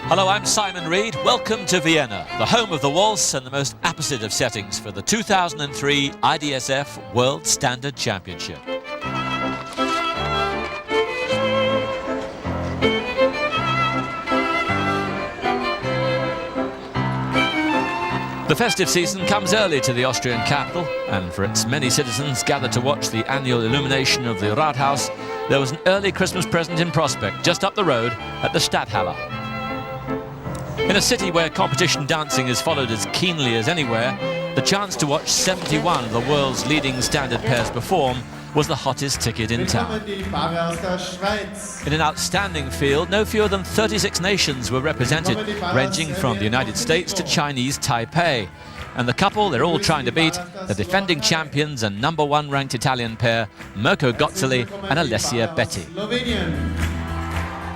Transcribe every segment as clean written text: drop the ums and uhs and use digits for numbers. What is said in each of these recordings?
Hello, I'm Simon Reed. Welcome to Vienna, the home of the waltz and the most apposite of settings for the 2003 IDSF World Standard Championship. The festive season comes early to the Austrian capital, and for its many citizens gathered to watch the annual illumination of the Rathaus, there was an early Christmas present in prospect just up the road at the Stadthalle. In a city where competition dancing is followed as keenly as anywhere, the chance to watch 71 of the world's leading standard pairs perform was the hottest ticket in town. In an outstanding field, no fewer than 36 nations were represented, ranging from the United States to Chinese Taipei. And the couple they're all trying to beat, the defending champions and #1 ranked Italian pair, Mirco Gozzoli and Alessia Betti.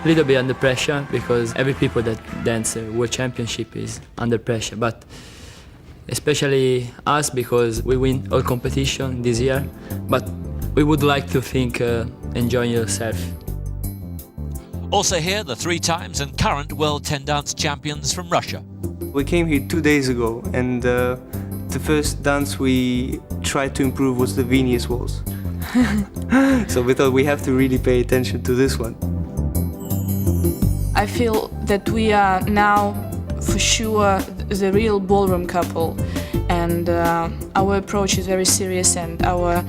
A little bit under pressure because every people that dance World Championship is under pressure, but especially us because we win all competition this year, but we would like to think enjoying yourself. Also here, the 3 times and current World 10 Dance champions from Russia. We came here 2 days ago, and the first dance we tried to improve was the Viennese waltz. So we thought we have to really pay attention to this one. I feel that we are now for sure the real ballroom couple, and our approach is very serious and our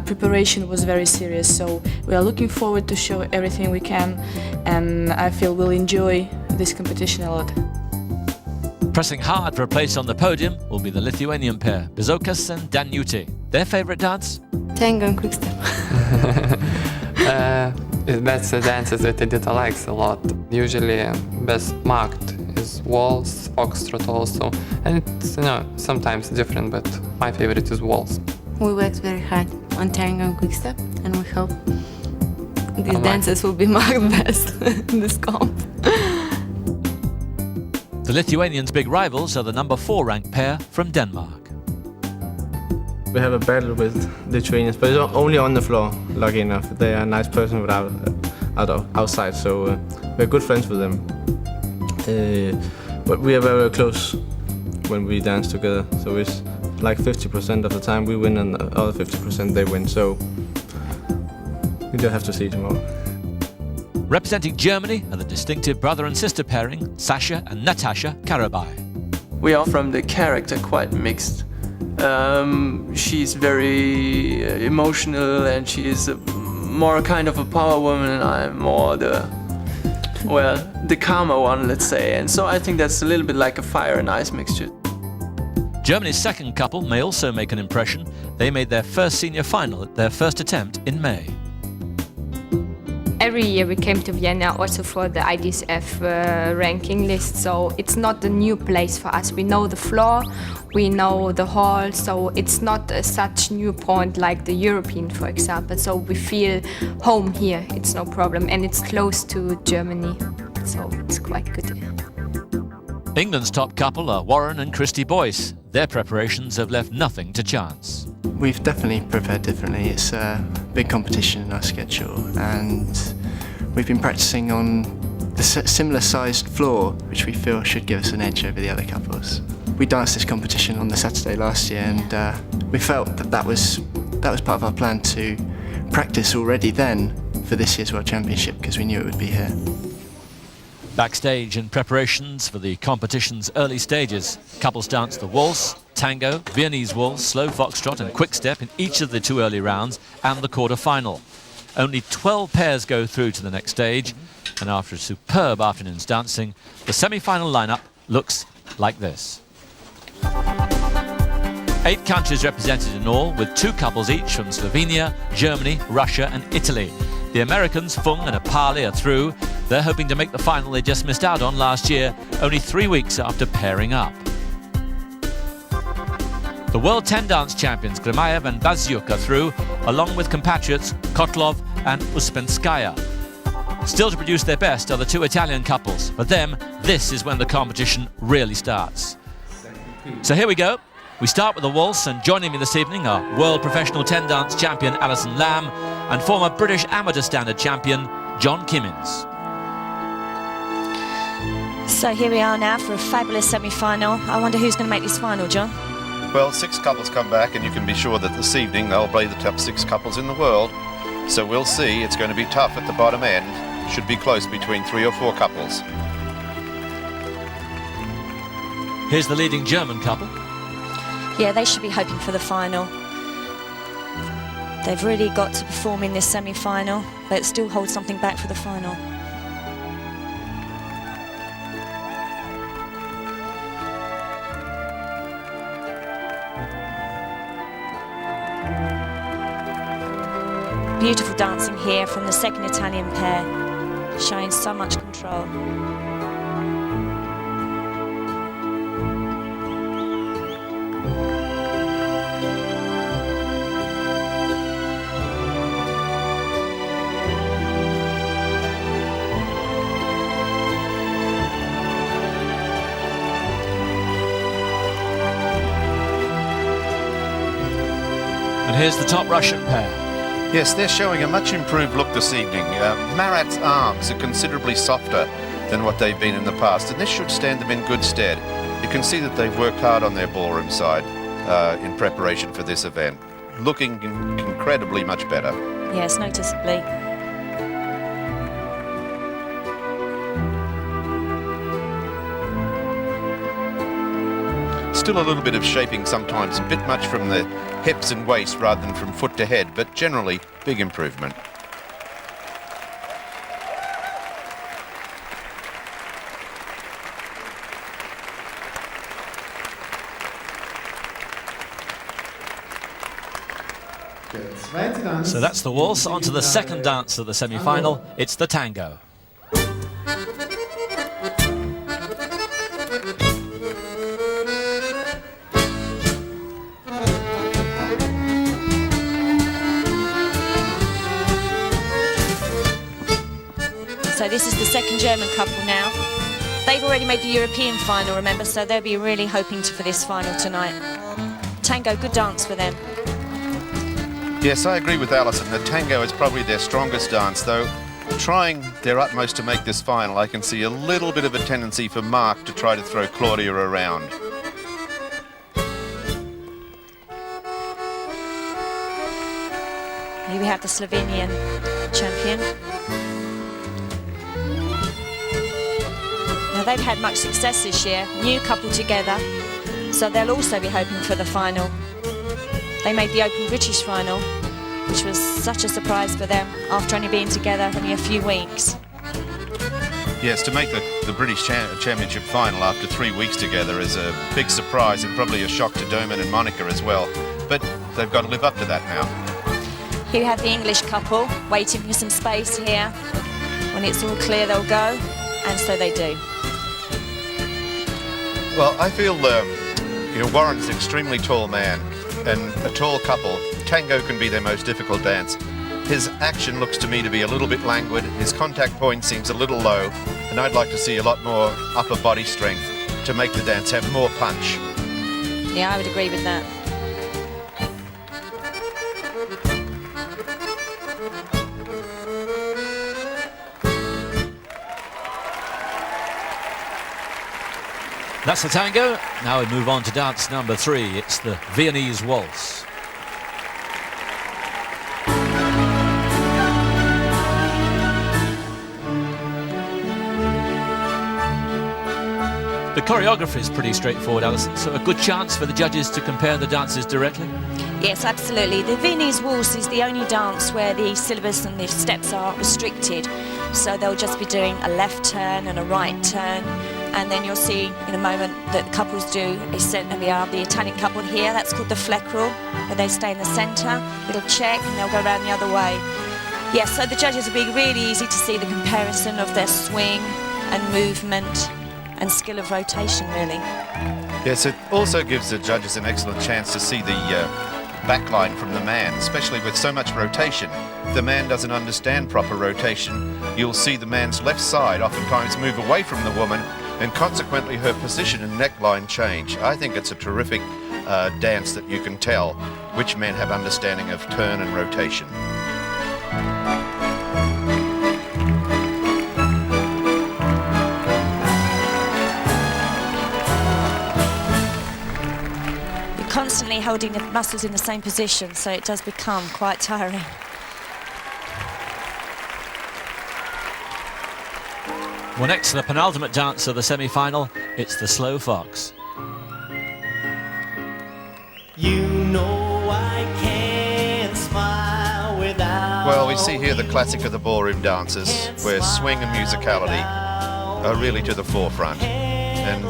preparation was very serious, so we are looking forward to show everything we can, and I feel we'll enjoy this competition a lot. Pressing hard for a place on the podium will be the Lithuanian pair, Bizokas and Daniute. Their favourite dance? Tango and quickstep. That's the dances that Edita likes a lot. Usually best marked is waltz, foxtrot also, and it's, sometimes different, but my favorite is waltz. We worked very hard on tango and quickstep, and we hope these dances will be marked best in this comp. The Lithuanians' big rivals are the #4 ranked pair from Denmark. We have a battle with Lithuanians, but it's only on the floor, lucky enough. They are a nice person without outside, so we're good friends with them. But we are very close when we dance together, so it's like 50% of the time we win and the other 50% they win, so we don't have to see tomorrow. Representing Germany are the distinctive brother and sister pairing, Sasha and Natasha Karabey. We are from the character quite mixed. She's very emotional and she is more kind of a power woman, and I'm more the calmer one, let's say. And so I think that's a little bit like a fire and ice mixture. Germany's second couple may also make an impression. They made their first senior final at their first attempt in May. Every year we came to Vienna also for the IDSF ranking list, so it's not a new place for us. We know the floor, we know the hall, so it's not such new point like the European, for example. So we feel home here, it's no problem, and it's close to Germany, so it's quite good. England's top couple are Warren and Krysty Boyce. Their preparations have left nothing to chance. We've definitely prepared differently. It's a big competition in our schedule, and we've been practicing on the similar sized floor, which we feel should give us an edge over the other couples. We danced this competition on the Saturday last year, and we felt that was part of our plan to practice already then for this year's World Championship, because we knew it would be here. Backstage in preparations for the competition's early stages, couples dance the waltz, tango, Viennese waltz, slow foxtrot and quickstep in each of the 2 early rounds and the quarter-final. Only 12 pairs go through to the next stage, and after a superb afternoon's dancing, the semi-final lineup looks like this. 8 countries represented in all, with 2 couples each from Slovenia, Germany, Russia and Italy. The Americans, Fung and Apali, are through. They're hoping to make the final they just missed out on last year, only 3 weeks after pairing up. The World 10 Dance champions Gimaev and Basyuk are through, along with compatriots Kotlov and Uspenskaya. Still to produce their best are the 2 Italian couples. For them, this is when the competition really starts. So here we go. We start with the waltz, and joining me this evening are World Professional 10 Dance champion Alison Lamb and former British Amateur Standard champion John Kimmins. So here we are now for a fabulous semi-final. I wonder who's going to make this final, John? Well, 6 couples come back, and you can be sure that this evening they'll play the top 6 couples in the world. So we'll see. It's going to be tough at the bottom end. Should be close between 3 or 4 couples. Here's the leading German couple. Yeah, they should be hoping for the final. They've really got to perform in this semi-final, but still hold something back for the final. Beautiful dancing here from the second Italian pair, showing so much control. And here's the top Russian pair. Yes, they're showing a much improved look this evening. Marat's arms are considerably softer than what they've been in the past, and this should stand them in good stead. You can see that they've worked hard on their ballroom side in preparation for this event. Looking incredibly much better. Yes, noticeably. Still a little bit of shaping sometimes, a bit much from the hips and waist rather than from foot to head, but generally big improvement. So that's the waltz. On to the second dance of the semi-final. It's the tango. So this is the second German couple now. They've already made the European final, remember, so they'll be really hoping for this final tonight. Tango, good dance for them. Yes, I agree with Alison. The tango is probably their strongest dance, though. Trying their utmost to make this final, I can see a little bit of a tendency for Mark to try to throw Claudia around. Here we have the Slovenian champion. Now they've had much success this year, new couple together, so they'll also be hoping for the final. They made the Open British final, which was such a surprise for them after only being together only a few weeks. Yes, to make the British Championship final after 3 weeks together is a big surprise and probably a shock to Domen and Monica as well, but they've got to live up to that now. Here we have the English couple waiting for some space here. When it's all clear, they'll go, and so they do. Well, I feel Warren's an extremely tall man, and a tall couple, tango can be their most difficult dance. His action looks to me to be a little bit languid, his contact point seems a little low, and I'd like to see a lot more upper body strength to make the dance have more punch. Yeah, I would agree with that. That's the tango. Now we move on to dance number 3. It's the Viennese waltz. The choreography is pretty straightforward, Alison, so a good chance for the judges to compare the dances directly? Yes, absolutely. The Viennese waltz is the only dance where the syllabus and the steps are restricted. So they'll just be doing a left turn and a right turn. And then you'll see in a moment that the couples do we have the Italian couple here, that's called the fleckerel, where they stay in the centre, little check, and they'll go around the other way. Yes, so the judges will be really easy to see the comparison of their swing and movement and skill of rotation, really. Yes, it also gives the judges an excellent chance to see the backline from the man, especially with so much rotation. If the man doesn't understand proper rotation, you'll see the man's left side oftentimes move away from the woman, and consequently her position and neckline change. I think it's a terrific dance that you can tell which men have understanding of turn and rotation. constantly holding the muscles in the same position, so it does become quite tiring. Well, next to the penultimate dance of the semi-final, it's the slow fox. You know I can't smile without. Well, we see here the classic of the ballroom dances, where swing and musicality are really to the forefront. And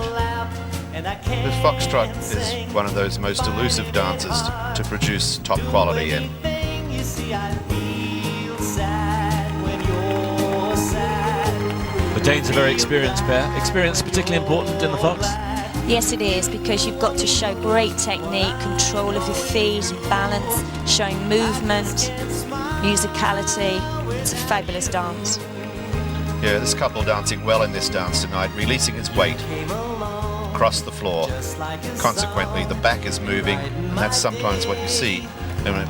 the foxtrot is one of those most elusive dances to produce top quality in. The Danes are a very experienced pair. Experience particularly important in the fox? Yes, it is, because you've got to show great technique, control of your feet, balance, showing movement, musicality. It's a fabulous dance. Yeah, this couple dancing well in this dance tonight, releasing its weight across the floor. Consequently, the back is moving, and that's sometimes what you see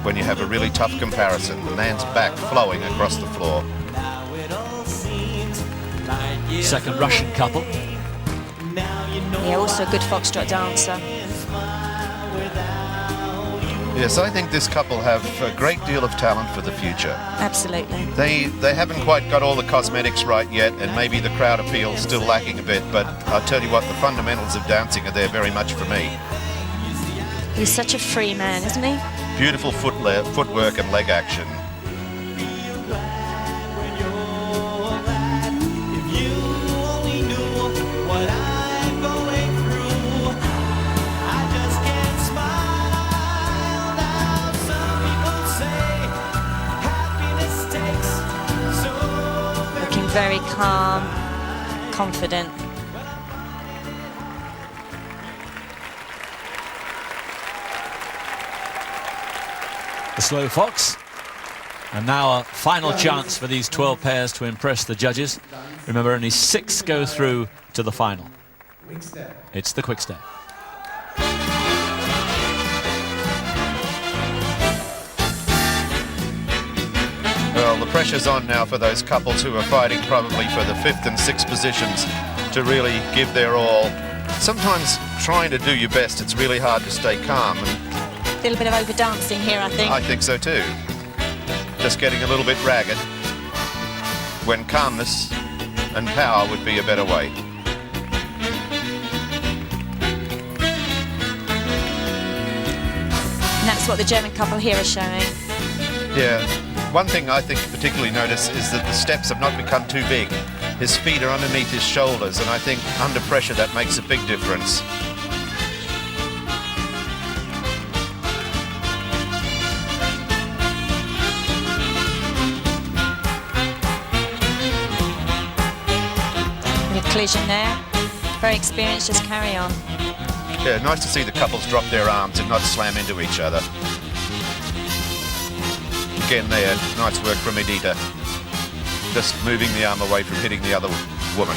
when you have a really tough comparison. The man's back flowing across the floor. Second Russian couple. Yeah, also a good foxtrot dancer. Yes, I think this couple have a great deal of talent for the future. Absolutely. They haven't quite got all the cosmetics right yet, and maybe the crowd appeal is still lacking a bit, but I'll tell you what, the fundamentals of dancing are there very much for me. He's such a free man, isn't he? Beautiful footwork and leg action. Very calm, confident. The slow fox. And now a final chance for these 12 pairs to impress the judges. Remember, only 6 go through to the final. It's the quick step. Well, the pressure's on now for those couples who are fighting probably for the 5th and 6th positions to really give their all. Sometimes trying to do your best, it's really hard to stay calm. A little bit of over dancing here, I think. I think so too. Just getting a little bit ragged when calmness and power would be a better way. And that's what the German couple here are showing. Yeah. One thing I think particularly notice is that the steps have not become too big. His feet are underneath his shoulders, and I think under pressure that makes a big difference. A collision there. Very experienced, just carry on. Yeah, nice to see the couples drop their arms and not slam into each other. Again there, nice work from Edita. Just moving the arm away from hitting the other woman.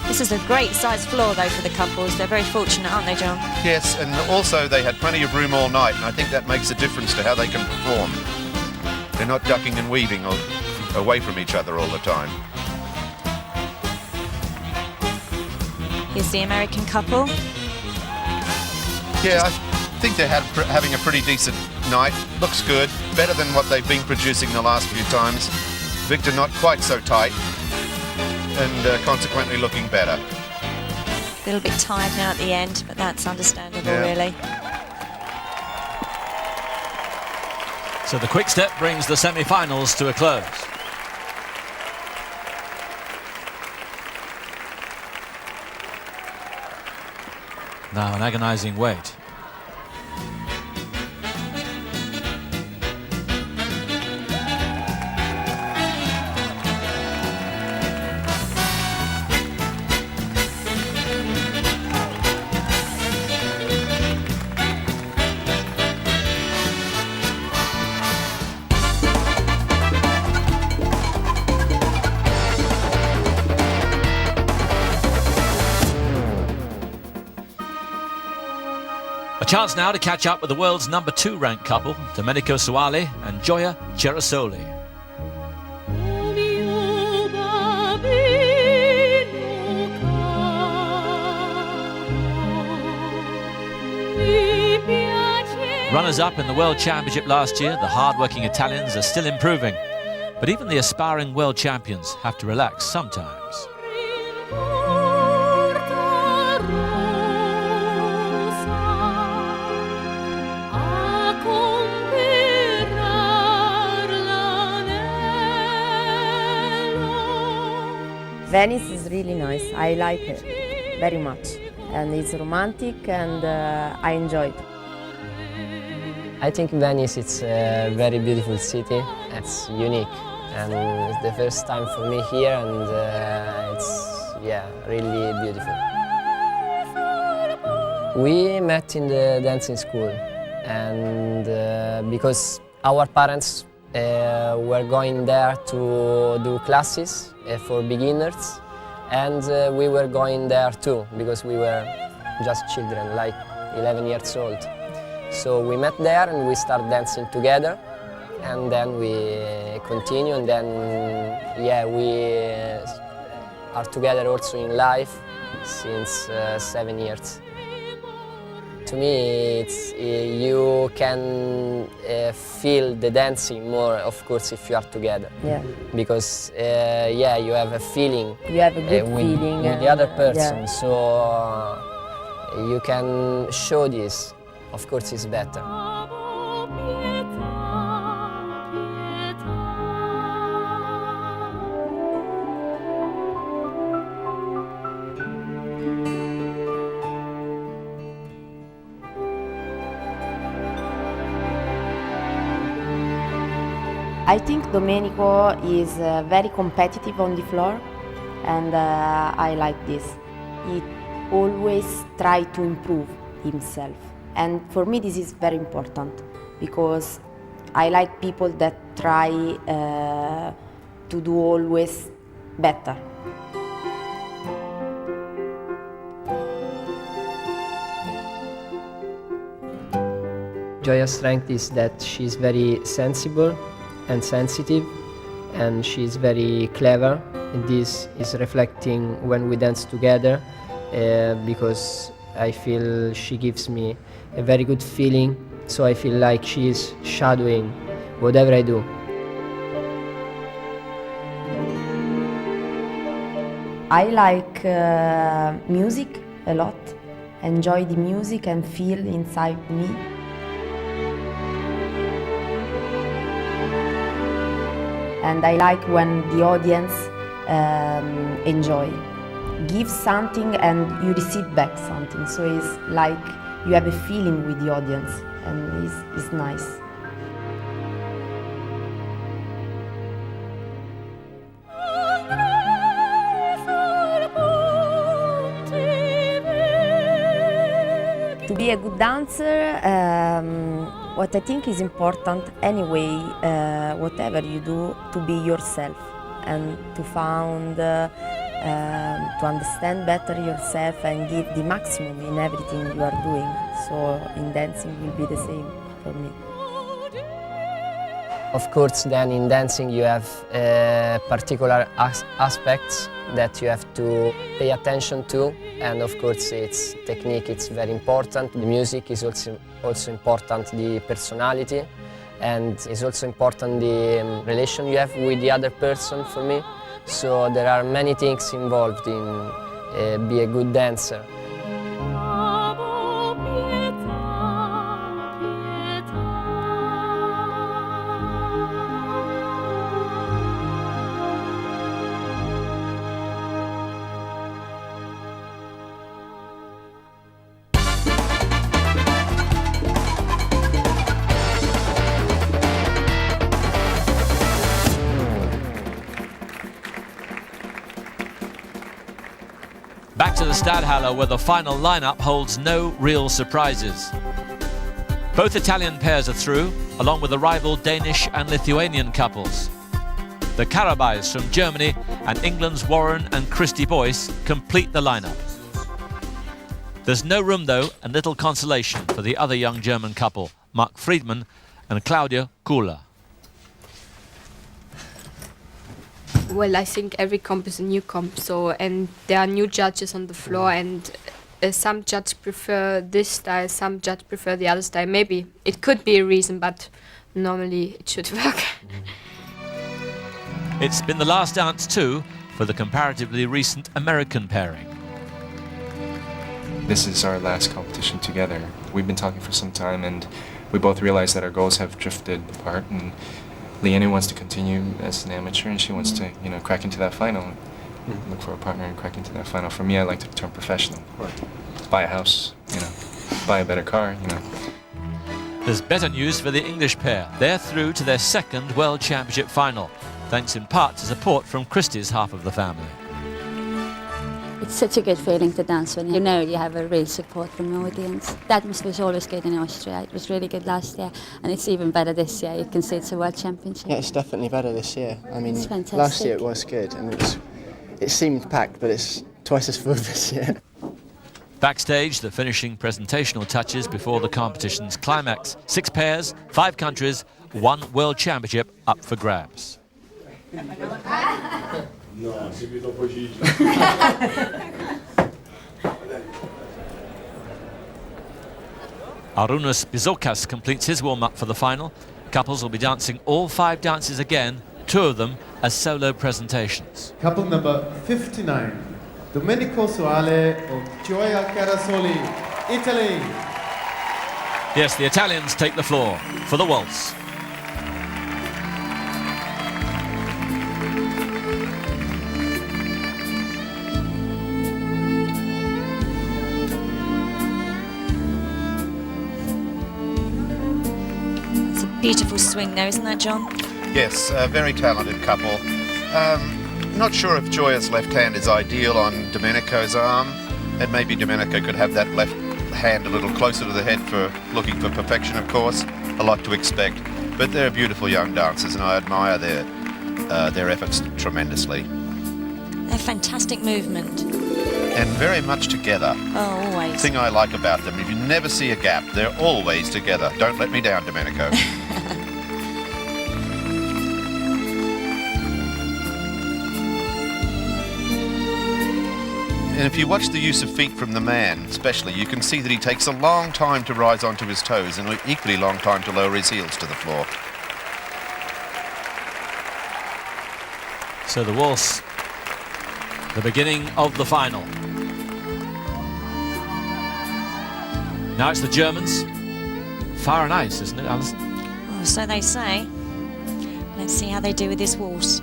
This is a great size floor though for the couples. They're very fortunate, aren't they, John? Yes, and also they had plenty of room all night, and I think that makes a difference to how they can perform. They're not ducking and weaving away from each other all the time. Here's the American couple. Yeah, I think they're having a pretty decent night. Looks good, better than what they've been producing the last few times. Victor not quite so tight, and consequently looking better. A little bit tired now at the end, but that's understandable, really. So the quick step brings the semi-finals to a close. Now an agonizing wait. A chance now to catch up with the world's number 2 ranked couple, Domenico Soali and Gioia Cerasoli. Piano Runners-up in the World Championship last year, the hard-working Italians are still improving. But even the aspiring world champions have to relax sometimes. Venice is really nice. I like it very much. And it's romantic and I enjoy it. I think Venice is a very beautiful city. It's unique and it's the first time for me here and it's really beautiful. We met in the dancing school and because our parents were going there to do classes for beginners and we were going there too because we were just children, like 11 years old. So we met there and we started dancing together and then we continue and then we are together also in life since 7 years. To me, it's, you can feel the dancing more, of course, if you are together. Yeah. Because, you have a feeling. You have a good with, feeling. with the other person, so you can show this. Of course, it's better. I think Domenico is very competitive on the floor and I like this. He always tries to improve himself. And for me this is very important because I like people that try to do always better. Gioia's strength is that she's very sensible and sensitive and she's very clever and this is reflecting when we dance together because I feel she gives me a very good feeling, so I feel like she is shadowing whatever I do. I like music a lot, enjoy the music and feel inside me. And I like when the audience enjoy. Give something and you receive back something. So it's like you have a feeling with the audience and it's nice. To be a good dancer, what I think is important anyway, whatever you do, to be yourself and to find, to understand better yourself and give the maximum in everything you are doing. So in dancing will be the same for me. Of course, then in dancing you have particular aspects that you have to pay attention to, and of course it's technique, it's very important. The music is also important, the personality, and it's also important the relation you have with the other person for me. So there are many things involved in be a good dancer. Back to the Stadhalle, where the final lineup holds no real surprises. Both Italian pairs are through, along with the rival Danish and Lithuanian couples. The Karabeys from Germany and England's Warren and Krysty Boyce complete the lineup. There's no room, though, and little consolation for the other young German couple, Mark Friedmann and Claudia Koehler. Well, I think every comp is a new comp, and there are new judges on the floor, and some judges prefer this style, some judges prefer the other style. Maybe it could be a reason, but normally it should work. It's been the last dance too for the comparatively recent American pairing. This is our last competition together. We've been talking for some time and we both realized that our goals have drifted apart, and Liene wants to continue as an amateur and she wants to, crack into that final. Look for a partner and crack into that final. For me, I like to turn professional. Buy a house, buy a better car, There's better news for the English pair. They're through to their second World Championship final, thanks in part to support from Krysty's half of the family. It's such a good feeling to dance when you know you have a real support from the audience. The atmosphere is always good in Austria. It was really good last year, and it's even better this year. You can see it's a World Championship. Yeah, it's definitely better this year. I mean, it's fantastic. Last year it was good, and it seemed packed, but it's twice as full this year. Backstage, the finishing presentational touches before the competition's climax. 6 pairs, 5 countries, 1 World Championship up for grabs. Aruans Bizokas completes his warm-up for the final. Couples will be dancing all 5 dances again, 2 of them as solo presentations. Couple number 59, Domenico Soale of Gioia Carasoli, Italy. Yes, the Italians take the floor for the waltz. Beautiful swing there, isn't that, John? Yes, a very talented couple. Not sure if Gioia's left hand is ideal on Domenico's arm, and maybe Domenico could have that left hand a little closer to the head for looking for perfection, of course. A lot to expect, but they're beautiful young dancers and I admire their efforts tremendously. They're fantastic movement. And very much together. Oh, always. The thing I like about them, if you never see a gap, they're always together. Don't let me down, Domenico. And if you watch the use of feet from the man, especially, you can see that he takes a long time to rise onto his toes and an equally long time to lower his heels to the floor. So the waltz, the beginning of the final. Now it's the Germans. Fire and ice, isn't it, Alison? Oh, so they say. Let's see how they do with this waltz.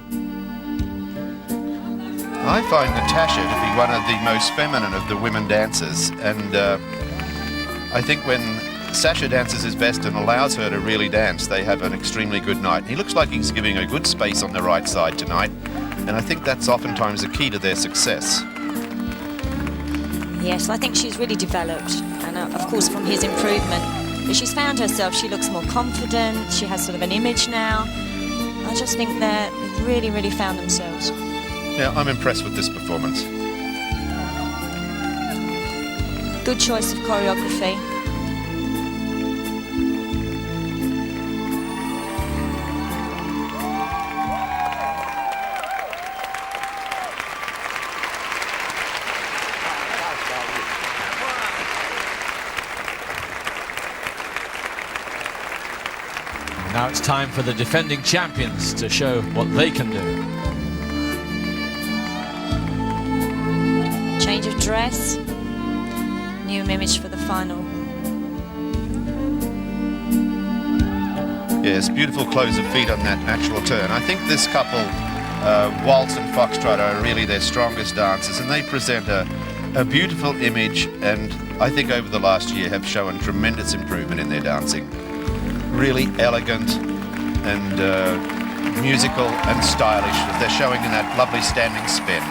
I find Natasha to be one of the most feminine of the women dancers, and I think when Sasha dances his best and allows her to really dance, they have an extremely good night. He looks like he's giving a good space on the right side tonight, and I think that's oftentimes the key to their success. Yes, I think she's really developed, and of course from his improvement. But she's found herself, she looks more confident, she has sort of an image now. I just think they've really, really found themselves. Yeah, I'm impressed with this performance. Good choice of choreography. Now it's time for the defending champions to show what they can do. Change of dress, new image for the final. Yes, beautiful close of feet on that actual turn. I think this couple, Waltz and Foxtrot, are really their strongest dancers, and they present a beautiful image, and I think over the last year have shown tremendous improvement in their dancing. Really elegant and musical and stylish, as they're showing in that lovely standing spin.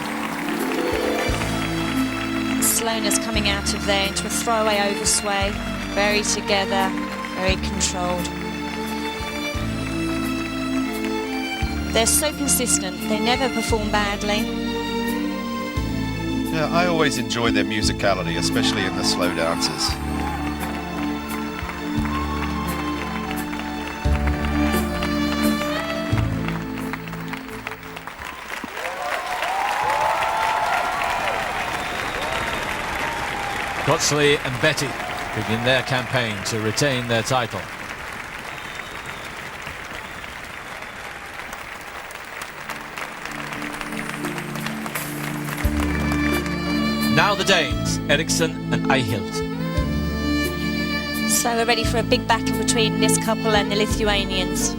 Slowness coming out of there into a throwaway oversway, very together, very controlled. They're so consistent, they never perform badly. Yeah, I always enjoy their musicality, especially in the slow dances. Gozzoli and Betti begin their campaign to retain their title. Now the Danes, Eriksen and Eihilt. So we're ready for a big battle between this couple and the Lithuanians.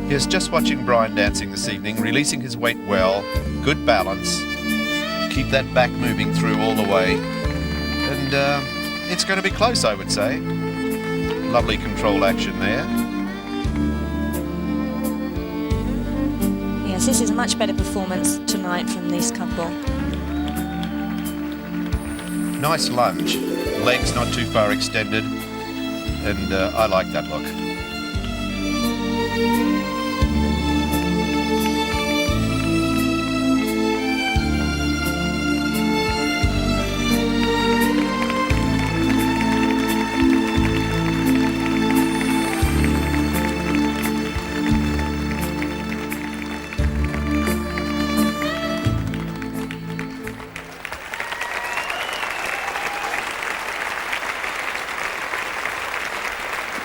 Yes, just watching Brian dancing this evening, releasing his weight well, good balance, keep that back moving through all the way, and it's going to be close, I would say. Lovely control action there. Yes, this is a much better performance tonight from this couple. Nice lunge, legs not too far extended, and I like that look.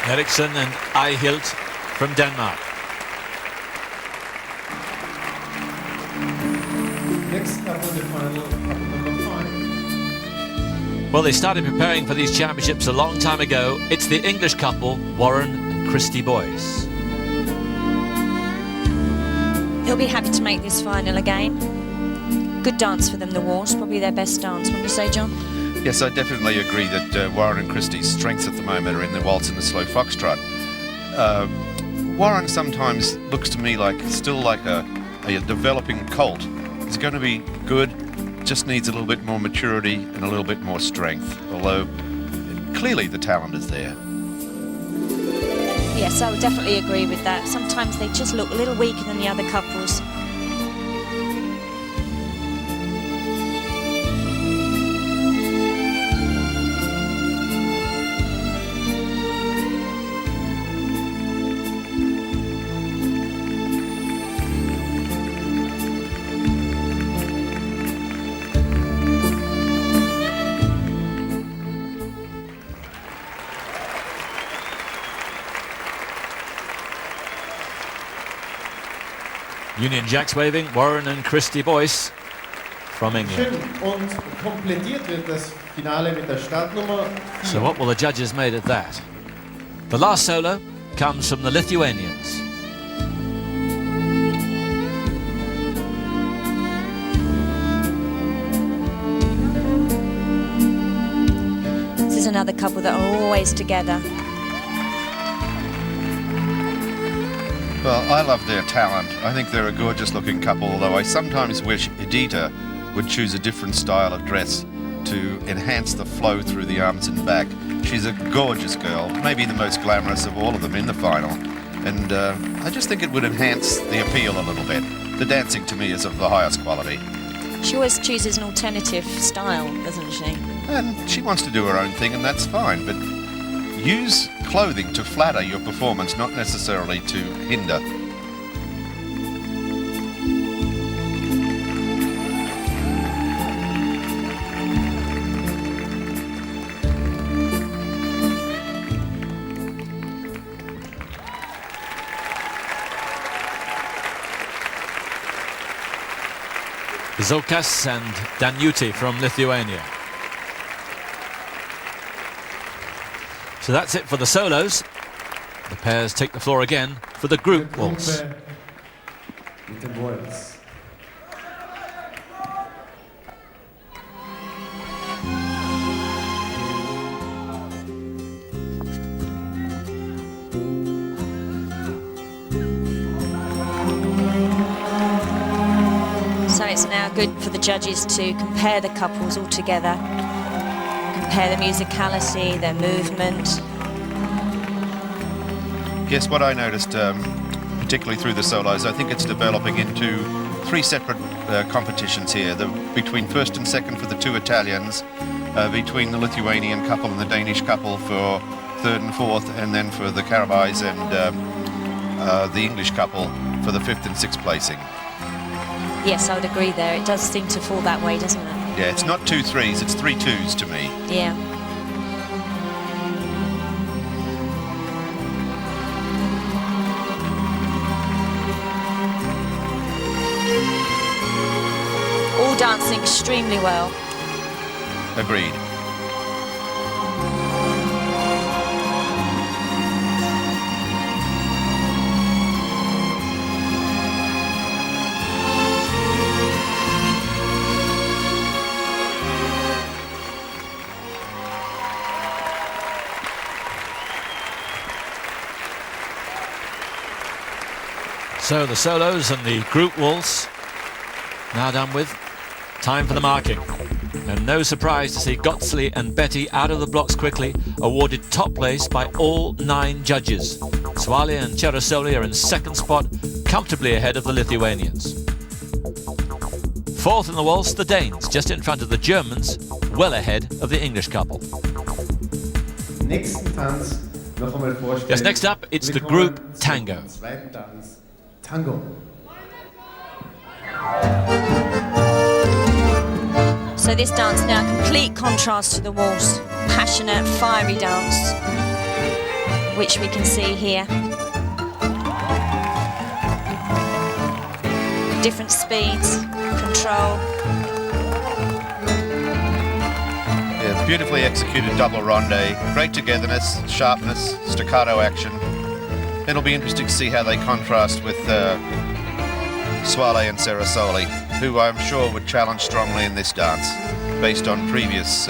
Eriksen and Eihilt from Denmark. Next couple in the final, couple number 5. Well, they started preparing for these championships a long time ago. It's the English couple, Warren and Krysty Boyce. He'll be happy to make this final again. Good dance for them, the waltz, probably their best dance, wouldn't you say, John? Yes, I definitely agree that Warren and Krysty's strengths at the moment are in the waltz and the slow foxtrot. Warren sometimes looks to me like still like a developing colt. He's going to be good, just needs a little bit more maturity and a little bit more strength, although clearly the talent is there. Yes, I would definitely agree with that. Sometimes they just look a little weaker than the other couples. Union Jacks waving, Warren and Krysty Boyce from England. Und komplettiert wird das Finale mit der Startnummer 4. So what will the judges made of that? The last solo comes from the Lithuanians. This is another couple that are always together. Well, I love their talent. I think they're a gorgeous looking couple, although I sometimes wish Edita would choose a different style of dress to enhance the flow through the arms and back. She's a gorgeous girl, maybe the most glamorous of all of them in the final. And I just think it would enhance the appeal a little bit. The dancing to me is of the highest quality. She always chooses an alternative style, doesn't she? And she wants to do her own thing, and that's fine, but use clothing to flatter your performance, not necessarily to hinder. Bizokas and Daniute from Lithuania. So that's it for the solos. The pairs take the floor again for the group waltz. Mit dem Boyce. So it's now good for the judges to compare the couples all together. Compare the musicality, their movement. Yes, what I noticed, particularly through the solos, I think it's developing into three separate competitions here. Between first and second for the two Italians, between the Lithuanian couple and the Danish couple for third and fourth, and then for the Karabeys and the English couple for the fifth and sixth placing. Yes, I would agree there. It does seem to fall that way, doesn't it? Yeah, it's not 2 3s, it's 3 2s to me. Yeah. All dancing extremely well. Agreed. So the solos and the group waltz now done with. Time for the marking. And no surprise to see Gozzoli and Betti out of the blocks quickly, awarded top place by all 9 judges. Swalia and Cherasoli are in second spot, comfortably ahead of the Lithuanians. Fourth in the waltz, the Danes, just in front of the Germans, well ahead of the English couple. Nächsten Tanz noch einmal vorstellen. Yes, next up, it's the group tango. Zweiten Tanz, Tango. So this dance now, complete contrast to the waltz. Passionate, fiery dance, which we can see here. Different speeds, control. Yeah, beautifully executed double ronde, great togetherness, sharpness, staccato action. It'll be interesting to see how they contrast with Suale and Cherasoli, who I'm sure would challenge strongly in this dance, based on previous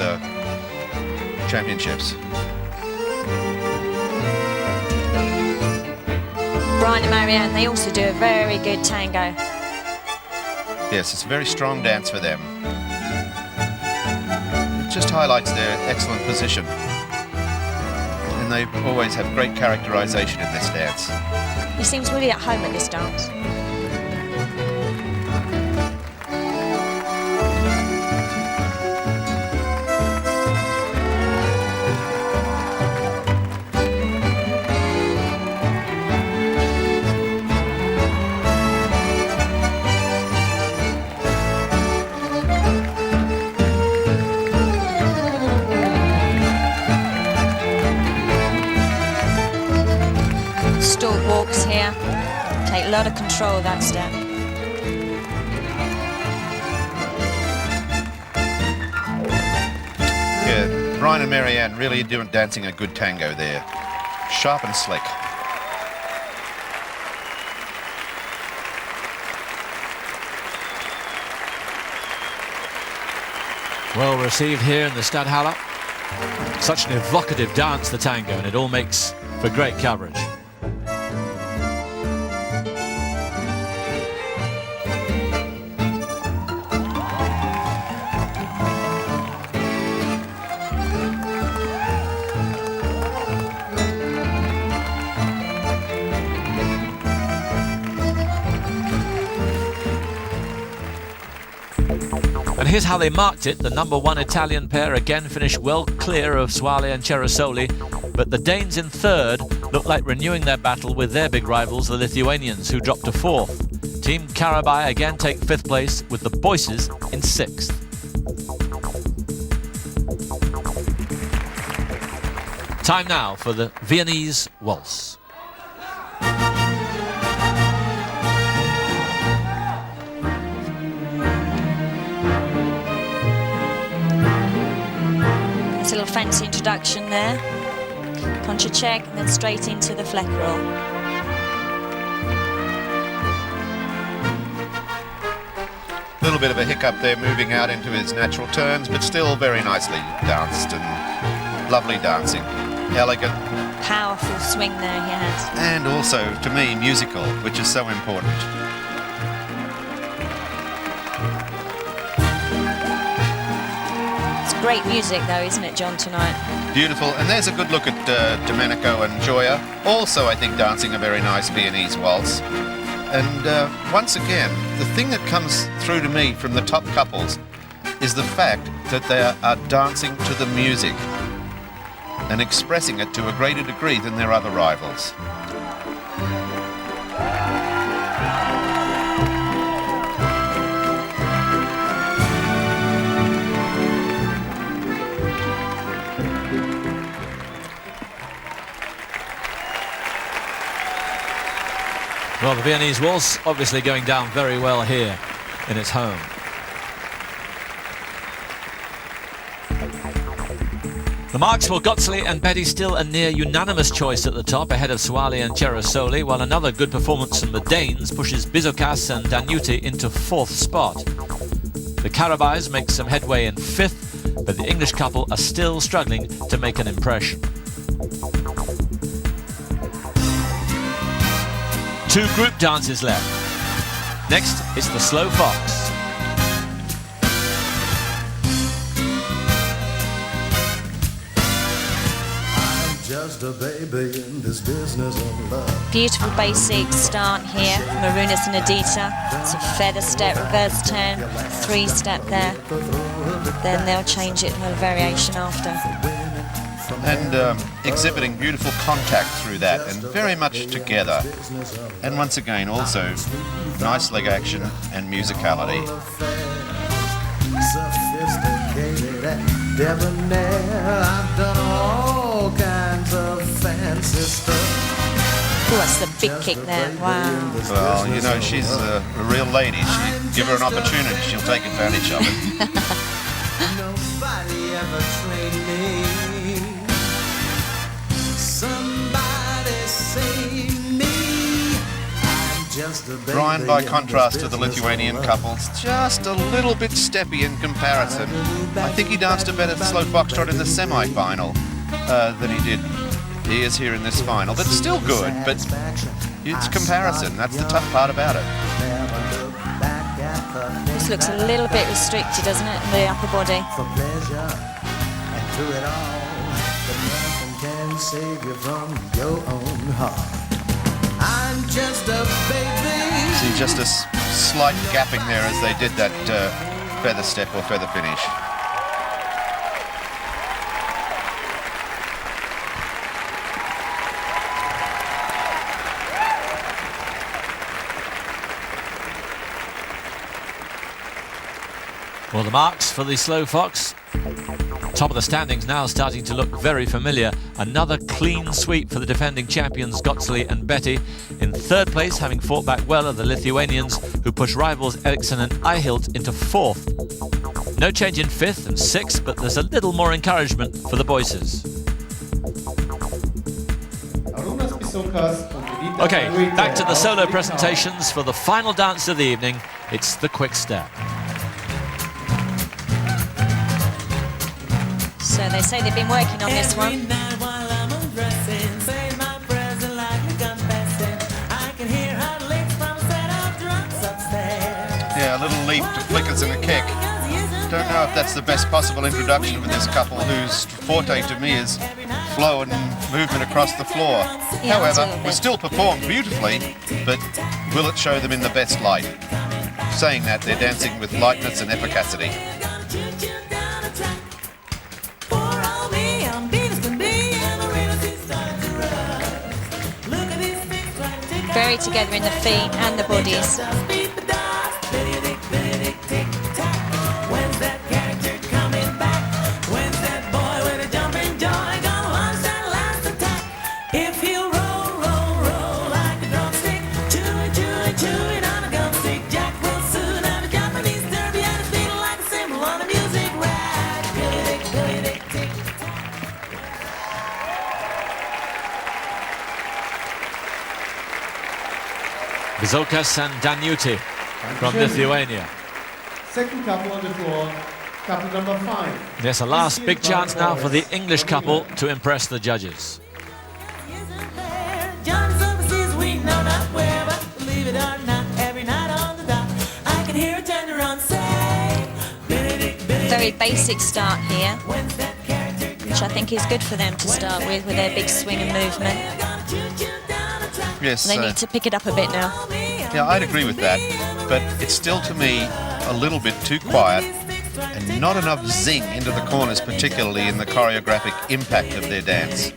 championships. Brian and Marianne, they also do a very good tango. Yes, it's a very strong dance for them. It just highlights their excellent position. And they always have great characterization in this dance. He seems really at home at this dance. Stalk walks here. Take a lot of control of that step. Yeah, Brian and Marianne really doing dancing a good tango there. Sharp and slick. Well received here in the Stadthalle. Such an evocative dance, the tango, and it all makes for great coverage. And here's how they marked it. The number 1 Italian pair again finished well clear of Suale and Cherasoli, but the Danes in third look like renewing their battle with their big rivals, the Lithuanians, who dropped to 4th. Team Karabey again take 5th place, with the Boyces in 6th. Time now for the Viennese waltz. It's a little fancy introduction there. Contra check and then straight into the fleck roll. A little bit of a hiccup there moving out into his natural turns, but still very nicely danced and lovely dancing. Elegant. Powerful swing there he has. And also, to me, musical, which is so important. It's great music though, isn't it, John, tonight? Beautiful. And there's a good look at Domenico and Gioia. Also, I think, dancing a very nice Viennese waltz. And once again, the thing that comes through to me from the top couples is the fact that they are dancing to the music and expressing it to a greater degree than their other rivals. Well, the Viennese waltz obviously going down very well here in its home. The marks for Gozzoli and Betti still a near unanimous choice at the top, ahead of Suali and Cerasoli, while another good performance from the Danes pushes Bizokas and Daniute into 4th spot. The Karabeys make some headway in 5th, but the English couple are still struggling to make an impression. 2 group dances left. Next is the Slow Fox. Just a baby in this business of love. Beautiful basic start here from Aruans and Edita. It's a feather step, reverse turn, 3-step there. Then they'll change it to a variation after. And exhibiting beautiful contact through that and very much together. And once again, also nice leg action and musicality. Sophisticated and debonair, I've done all kinds of fancy stuff. Oh, that's the big kick there, wow. Well, you know, she's a real lady. Give her an opportunity, she'll take advantage of it. Nobody ever trained me. Somebody save me. Brian, by contrast to the Lithuanian couples, just a little bit steppy in comparison. I think he danced a better slow foxtrot in the semi-final than he did. He is here in this final, but still good, but it's comparison. That's the tough part about it. This looks a little bit restricted, doesn't it, in the upper body? For pleasure and through it all, but nothing can save you from your own heart. I'm just a baby. See just a slight gapping there as they did that feather step or feather finish. Well, the marks for the Slow Fox. Top of the standings now starting to look very familiar. Another clean sweep for the defending champions Gozzoli and Betti. In 3rd place, having fought back well, are the Lithuanians, who push rivals Eriksen and Eihilt into 4th. No change in 5th and 6th, but there's a little more encouragement for the Boyces. Okay, back to the solo presentations for the final dance of the evening. It's the quick step. So they say they've been working on this one. Yeah, a little leap to flickers and a kick. Don't know if that's the best possible introduction for this couple, whose forte to me is flow and movement across the floor. Yeah, however, we still performed beautifully, but will it show them in the best light? Saying that, they're dancing with lightness and efficacy. Very together in the feet and the bodies. Bizokas and Daniute from Lithuania. Second couple on the floor, couple number 5. Yes, a last big chance now for the English couple to impress the judges. Very basic start here, which I think is good for them to start with their big swing and movement. Yes, They need to pick it up a bit now. Yeah, I'd agree with that, but it's still to me a little bit too quiet and not enough zing into the corners, particularly in the choreographic impact of their dance.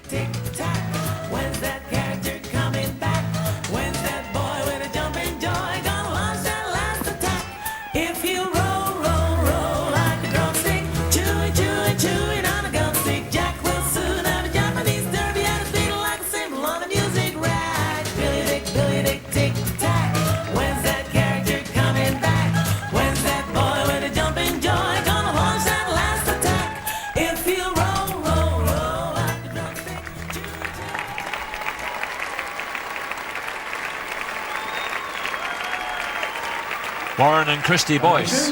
Warren and Krysty Boyce.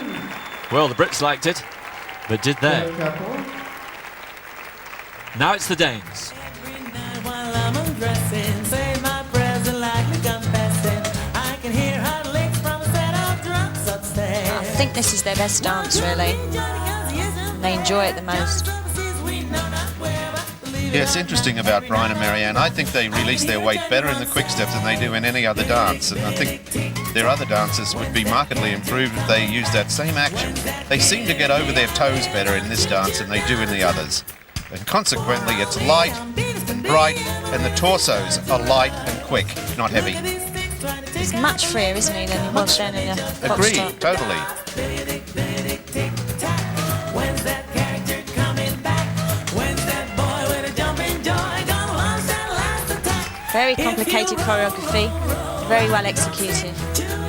Well, the Brits liked it, but did they? Now it's the Danes. I think this is their best dance, really. They enjoy it the most. Yeah, it's interesting about Brian and Marianne. I think they release their weight better in the quick step than they do in any other dance. And I think their other dances would be markedly improved if they used that same action. They seem to get over their toes better in this dance than they do in the others. And consequently, it's light and bright, and the torsos are light and quick, not heavy. He's much freer, isn't he, than he was then in the Agreed, foxtrot. totally. Very complicated choreography, very well executed.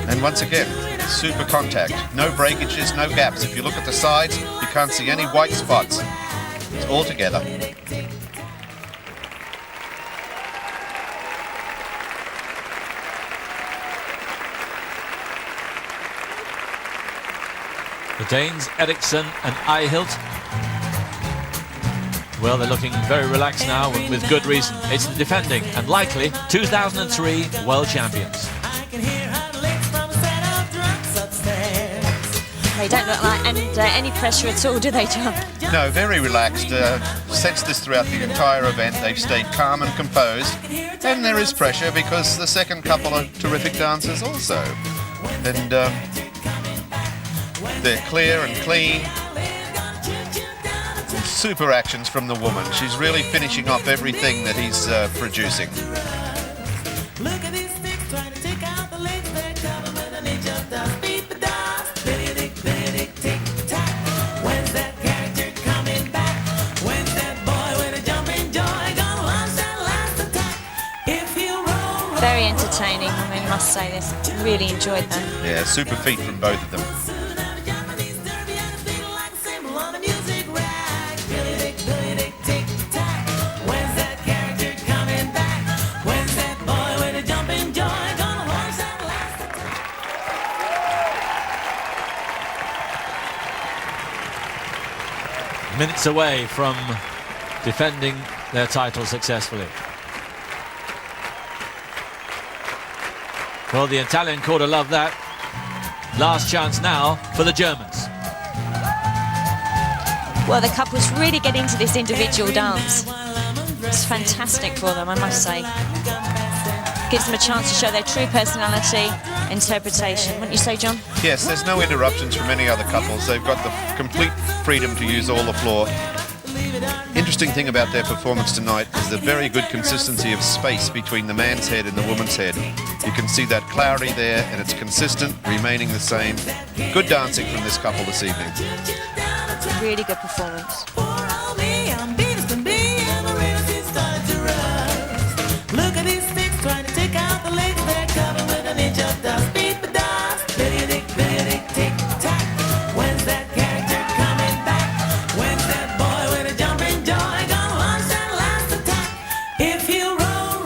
And once again, super contact. No breakages, no gaps. If you look at the sides, you can't see any white spots. It's all together. The Danes, Eriksen and Eihilt. Well, they're looking very relaxed now, with good reason. It's the defending and likely 2003 world champions. They don't look like under any pressure at all, do they, John? No, very relaxed. Sensed this throughout the entire event. They've stayed calm and composed. And there is pressure because the second couple are terrific dancers also. And they're clear and clean. Super actions from the woman. She's really finishing off everything that he's producing. Very entertaining, I mean, I must say this. Really enjoyed that. Yeah, super feat from both of them. Minutes away from defending their title successfully. Well, the Italian quarter loved that. Last chance now for the Germans. Well, the couples really get into this individual dance. It's fantastic for them, I must say. Gives them a chance to show their true personality, interpretation. Wouldn't you say, John? Yes, there's no interruptions from any other couples. They've got the complete freedom to use all the floor. Interesting thing about their performance tonight is the very good consistency of space between the man's head and the woman's head. You can see that clarity there, and it's consistent, remaining the same. Good dancing from this couple this evening. Really good performance. Look at these sticks trying to take out the legs. They're covered with an inch of dust. Beat the dust. Tick-tack. When's that character coming back? When's that boy with a jumping joy gonna launch that last attack? If you roll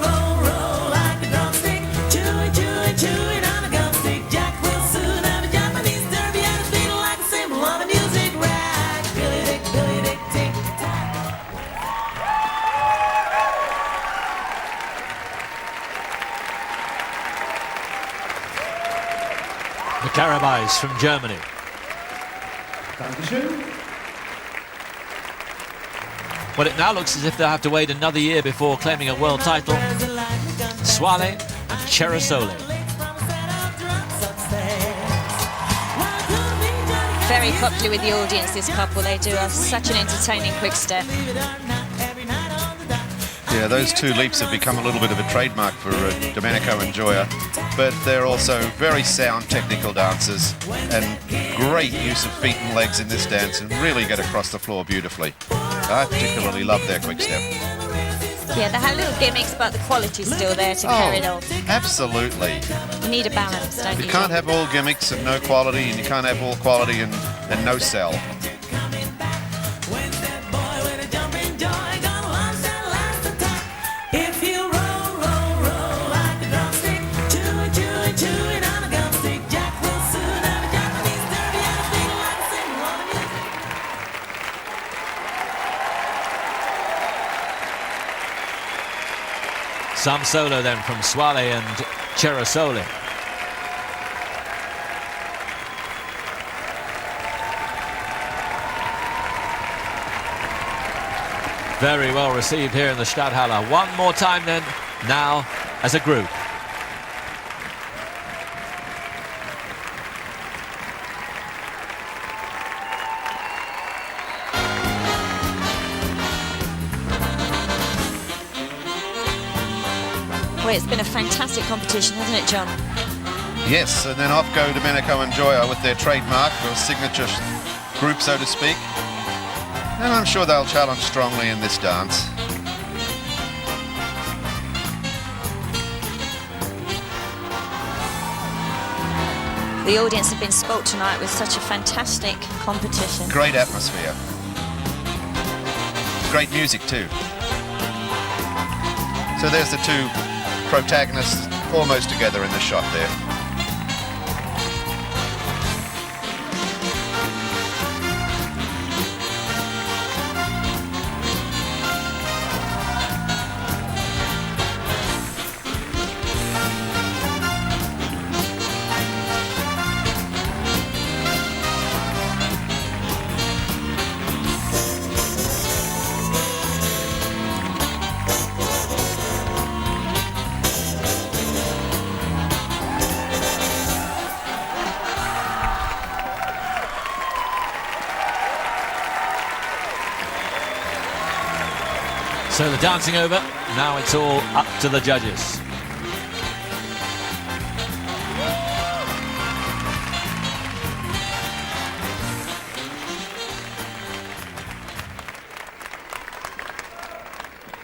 like a drumstick, chewing on a gum stick, Jack will soon have a Japanese derby at his feet like a symbol of a music rack. Billy Dick, tick-tack. The Karabeys from Germany. Well, it now looks as if they'll have to wait another year before claiming a world title. Swale and Cherasole. Very popular with the audience, this couple. They do such an entertaining quick step. Yeah, those two leaps have become a little bit of a trademark for Domenico and Gioia, but they're also very sound technical dancers and great use of feet and legs in this dance and really get across the floor beautifully. I particularly love their quick step. Yeah, they have little gimmicks, but the quality's still there to carry it off. Absolutely. You need a balance, don't you? You can't have all gimmicks and no quality, and you can't have all quality and no sell. Some solo then from Suale and Cerasoli. Very well received here in the Stadthalle. One more time then, now as a group. Well, it's been a fantastic competition, hasn't it, John? Yes, and then off go Domenico and Gioia with their trademark, their signature group, so to speak. And I'm sure they'll challenge strongly in this dance. The audience have been spoilt tonight with such a fantastic competition. Great atmosphere. Great music too. So there's the two protagonists almost together in the shot there. So the dancing over, now it's all up to the judges.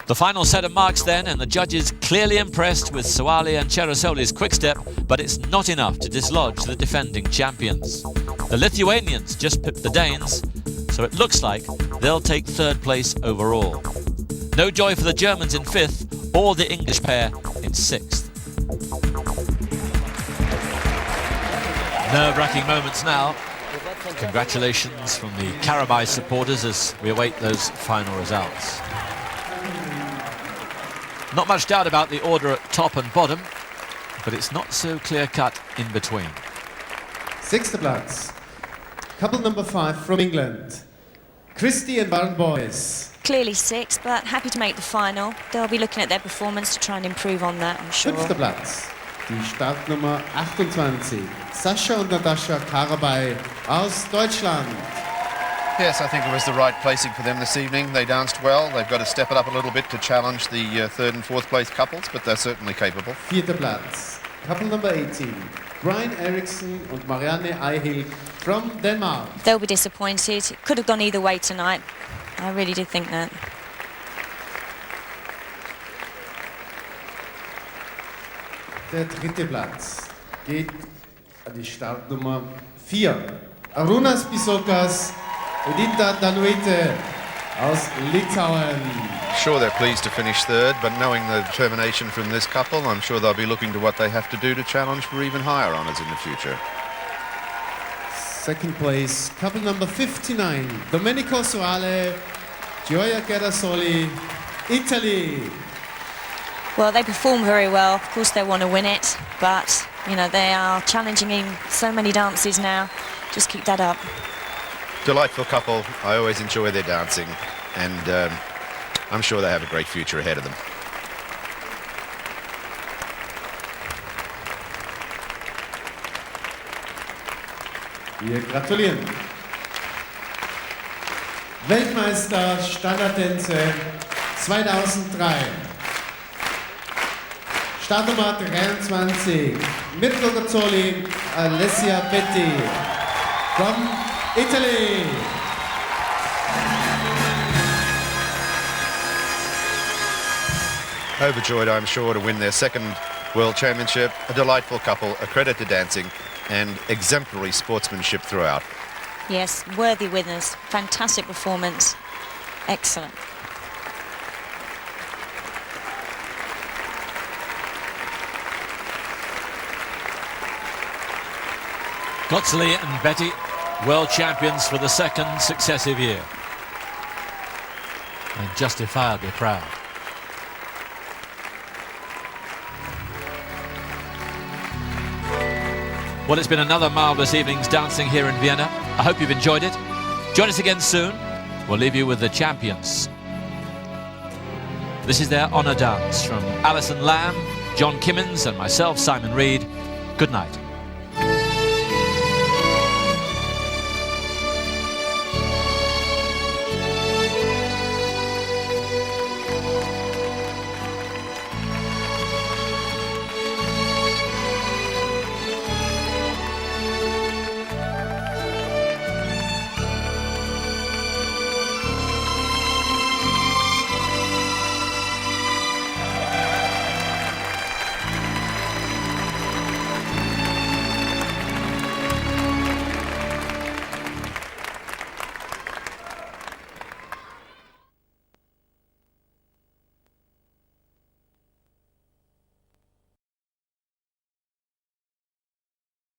The final set of marks then, and the judges clearly impressed with Suale and Cerasoli's quick step, but it's not enough to dislodge the defending champions. The Lithuanians just pipped the Danes, so it looks like they'll take third place overall. No joy for the Germans in fifth, or the English pair in sixth. Nerve-wracking moments now. Congratulations from the Karabey supporters as we await those final results. Not much doubt about the order at top and bottom, but it's not so clear-cut in between. Sixth Platz. Couple number 5 from England. Krysty and Boyce. Clearly sixth, but happy to make the final. They'll be looking at their performance to try and improve on that, I'm sure. Fünfter Platz. Die Startnummer 28. Sasha und Natasha Karabey aus Deutschland. Yes, I think it was the right placing for them this evening. They danced well. They've got to step it up a little bit to challenge the third and fourth place couples, but they're certainly capable. Vierter Platz. Couple number 18. Brian Eriksen und Marianne Eihilt from Denmark. They'll be disappointed. It could have gone either way tonight. I really did think that. Der dritte Platz geht an die Startnummer 4. Aruans Bizokas, Edita Daniute aus Litauen. Sure, they're pleased to finish third, but knowing the determination from this couple, I'm sure they'll be looking to what they have to do to challenge for even higher honours in the future. Second place, couple number 59, Domenico Suale, Gioia Gozzoli, Italy. Well, they perform very well. Of course, they want to win it, but you know they are challenging in so many dances now. Just keep that up. Delightful couple. I always enjoy their dancing, and I'm sure they have a great future ahead of them. Wir gratulieren. Weltmeister Standardtänze 2003. Startnummer 23. Mirco Gozzoli, Alessia Betti from Italy. Overjoyed, I'm sure, to win their second World Championship. A delightful couple, a credit to dancing, and exemplary sportsmanship throughout. Yes, worthy winners. Fantastic performance. Excellent. Gozzoli and Betti, world champions for the second successive year. And justifiably proud. Well, it's been another marvellous evening's dancing here in Vienna. I hope you've enjoyed it. Join us again soon. We'll leave you with the champions. This is their honour dance from Alison Lamb, John Kimmins and myself, Simon Reed. Good night.